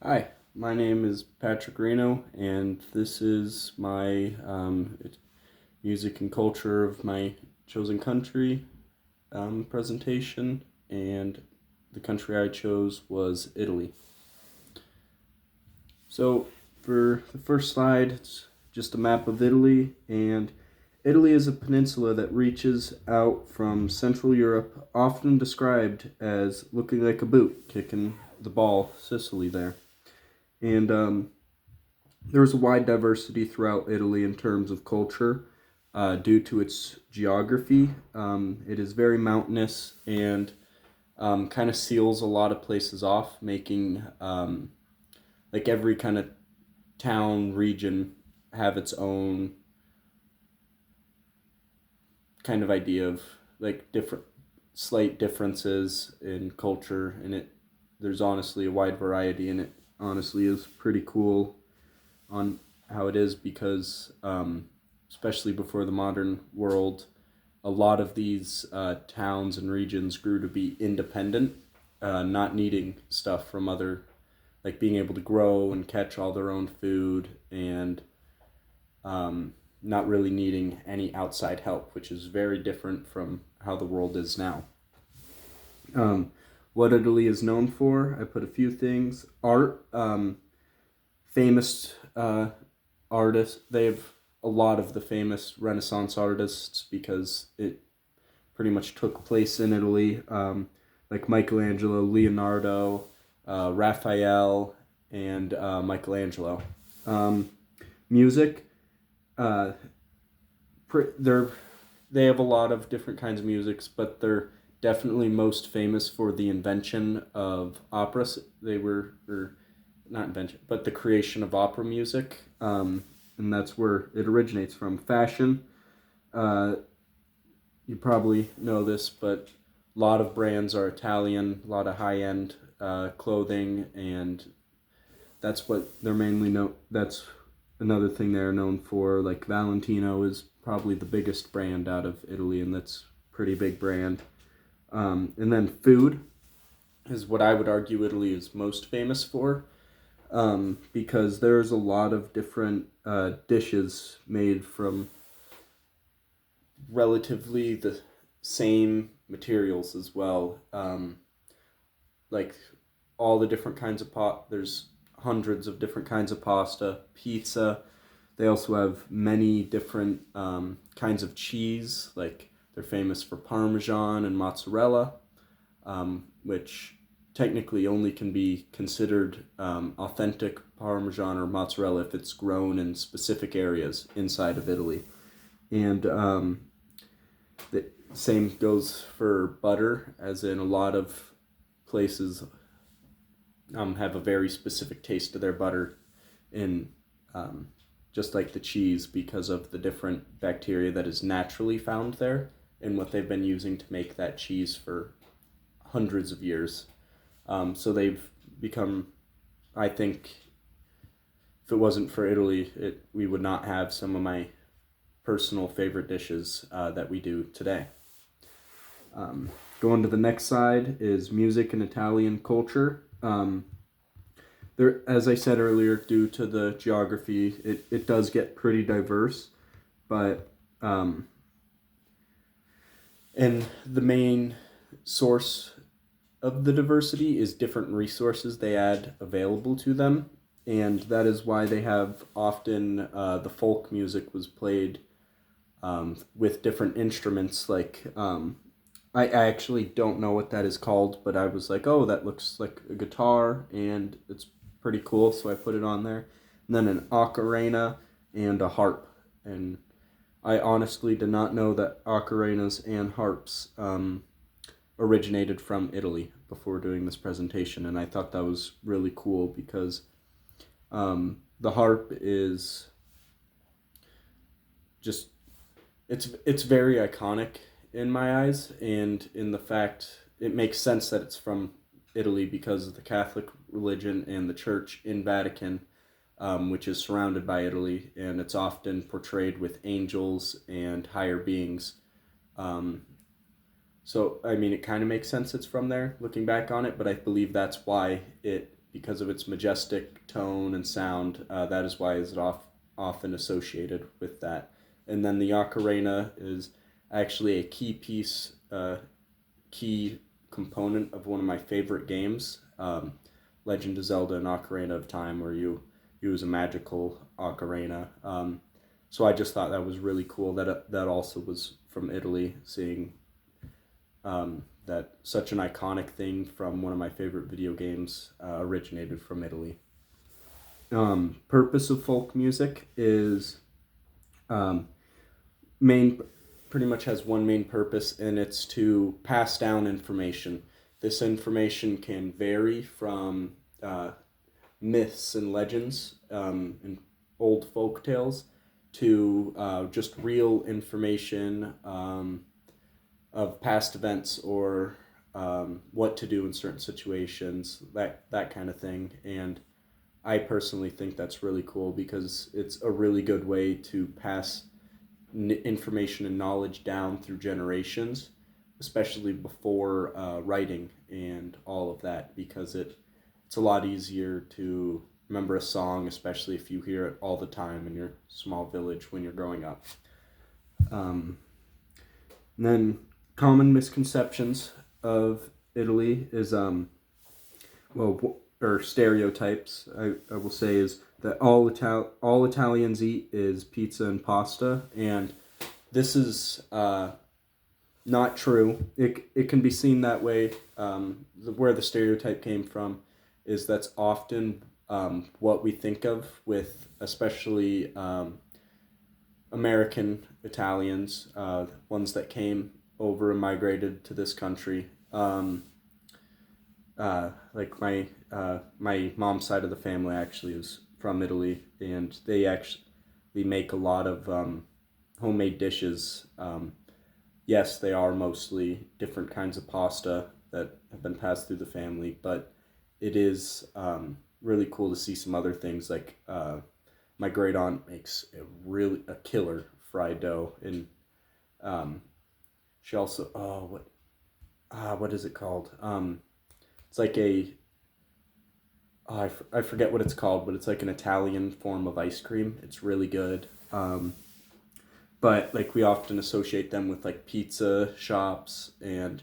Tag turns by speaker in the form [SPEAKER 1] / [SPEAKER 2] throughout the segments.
[SPEAKER 1] Hi, my name is Patrick Reno, and this is my music and culture of my chosen country presentation. And the country I chose was Italy. So, for the first slide, it's just a map of Italy, and Italy is a peninsula that reaches out from Central Europe, often described as looking like a boot kicking the ball, Sicily, there. And There's a wide diversity throughout Italy in terms of culture due to its geography. It is very mountainous and kind of seals a lot of places off, making like every kind of town region have its own kind of idea of like different slight differences in culture, and it there's honestly a wide variety, and it honestly is pretty cool on how it is because, especially before the modern world, a lot of these towns and regions grew to be independent, not needing stuff from other, like being able to grow and catch all their own food and not really needing any outside help, which is very different from how the world is now. Um, what Italy is known for, I put a few things. Art, famous artists. They have a lot of the famous Renaissance artists because it pretty much took place in Italy, like Michelangelo, Leonardo, Raphael, and Michelangelo. Um, Music, uh, they're they have a lot of different kinds of musics, but they're definitely most famous for the invention of opera. They were, or not invention, but the creation of opera music, and that's where it originates from. Fashion, uh, you probably know this, but a lot of brands are Italian, a lot of high end clothing, and that's what they're mainly known. That's another thing they're known for. Like Valentino is probably the biggest brand out of Italy, and that's a pretty big brand. And then food is what I would argue Italy is most famous for, because there's a lot of different dishes made from relatively the same materials as well. Like all the different kinds of there's hundreds of different kinds of pasta, pizza. They also have many different kinds of cheese. Like they're famous for Parmesan and mozzarella, which technically only can be considered authentic Parmesan or mozzarella if it's grown in specific areas inside of Italy. And the same goes for butter, as in a lot of places have a very specific taste to their butter, in um, just like the cheese, because of the different bacteria that is naturally found there and what they've been using to make that cheese for hundreds of years. So they've become, I think, if it wasn't for Italy, we would not have some of my personal favorite dishes that we do today. Um, Going to the next side is music and Italian culture. There, as I said earlier, due to the geography, it does get pretty diverse, but and the main source of the diversity is different resources they add available to them, and that is why they have often the folk music was played with different instruments. Like I actually don't know what that is called, but I was like, oh, that looks like a guitar, and it's pretty cool, so I put it on there. And then an ocarina and a harp, and I honestly did not know that ocarinas and harps originated from Italy before doing this presentation, and I thought that was really cool because the harp is just it's very iconic in my eyes, and in the fact it makes sense that it's from Italy because of the Catholic religion and the church in Vatican, which is surrounded by Italy, and it's often portrayed with angels and higher beings. Um, so I mean, it kind of makes sense it's from there looking back on it, but I believe that's why it because of its majestic tone and sound. That is why it's often associated with that. And then the ocarina is actually a key component of one of my favorite games, Legend of Zelda and Ocarina of Time, where you use a magical ocarina. So I just thought that was really cool that also was from Italy, seeing that such an iconic thing from one of my favorite video games originated from Italy. Purpose of folk music is um, main pretty much has one main purpose, and it's to pass down information. This information can vary from myths and legends and old folk tales to just real information of past events or what to do in certain situations, that kind of thing. And I personally think that's really cool because it's a really good way to pass information and knowledge down through generations, especially before writing and all of that, because it's a lot easier to remember a song, especially if you hear it all the time in your small village when you're growing up. And then common misconceptions of Italy is or stereotypes I will say is that all Italians eat is pizza and pasta, and this is not true. It can be seen that way. Where the stereotype came from is that's often what we think of with especially American Italians, ones that came over and migrated to this country. Like my mom's side of the family actually is from Italy, and they actually make a lot of homemade dishes. Yes, they are mostly different kinds of pasta that have been passed through the family, but it is really cool to see some other things like my great aunt makes a killer fried dough, and she also what is it called? It's like I forget what it's called, but it's like an Italian form of ice cream. It's really good. But like we often associate them with like pizza shops and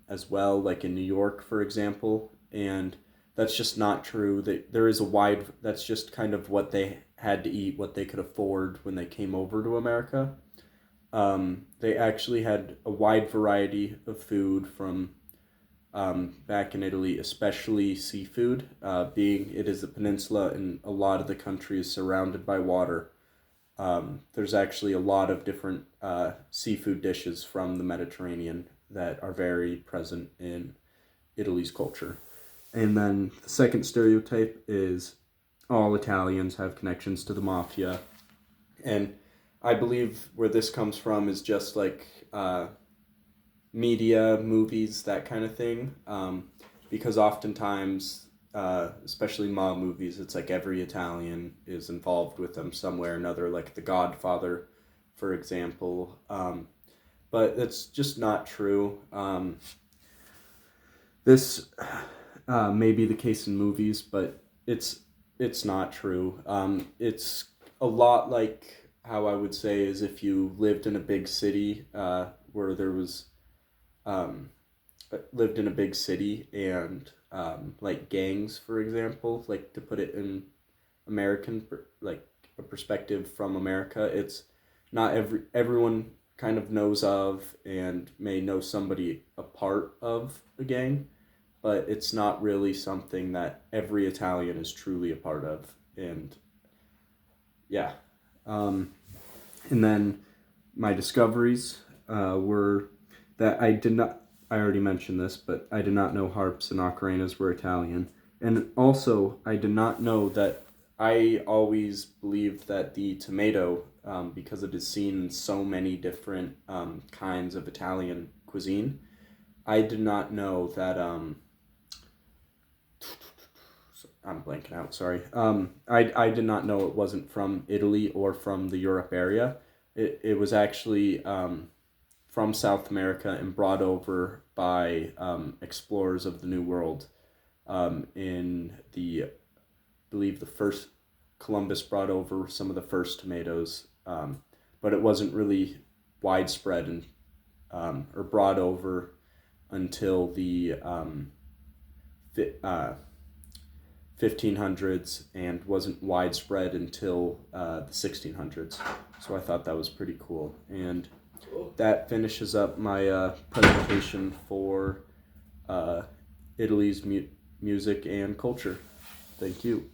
[SPEAKER 1] as well, like in New York, for example, and that's just not true. There is a wide. That's just kind of what they had to eat, what they could afford when they came over to America. They actually had a wide variety of food from back in Italy, especially seafood. Being it is a peninsula and a lot of the country is surrounded by water. There's actually a lot of different seafood dishes from the Mediterranean that are very present in Italy's culture. And then the second stereotype is all Italians have connections to the mafia. And I believe where this comes from is just like media, movies, that kind of thing. Because oftentimes, especially mob movies, it's like every Italian is involved with them somewhere or another, like The Godfather, for example. But that's just not true. This may be the case in movies, but it's not true. It's a lot like how I would say is if you lived in a big city where there was lived in a big city and like gangs, for example, like to put it in American like a perspective from America, it's not everyone kind of knows of and may know somebody a part of a gang, but it's not really something that every Italian is truly a part of. And yeah, and then my discoveries were that I already mentioned this, but I did not know harps and ocarinas were Italian. And also, I did not know that I always believed that the tomato, because it is seen in so many different kinds of Italian cuisine, I did not know that. I'm blanking out, sorry. I did not know it wasn't from Italy or from the Europe area. It was actually from South America and brought over by explorers of the New World. in the, I believe the first, Columbus brought over some of the first tomatoes, but it wasn't really widespread and or brought over until the 1500s and wasn't widespread until the 1600s. So I thought that was pretty cool. And that finishes up my presentation for Italy's music and culture. Thank you.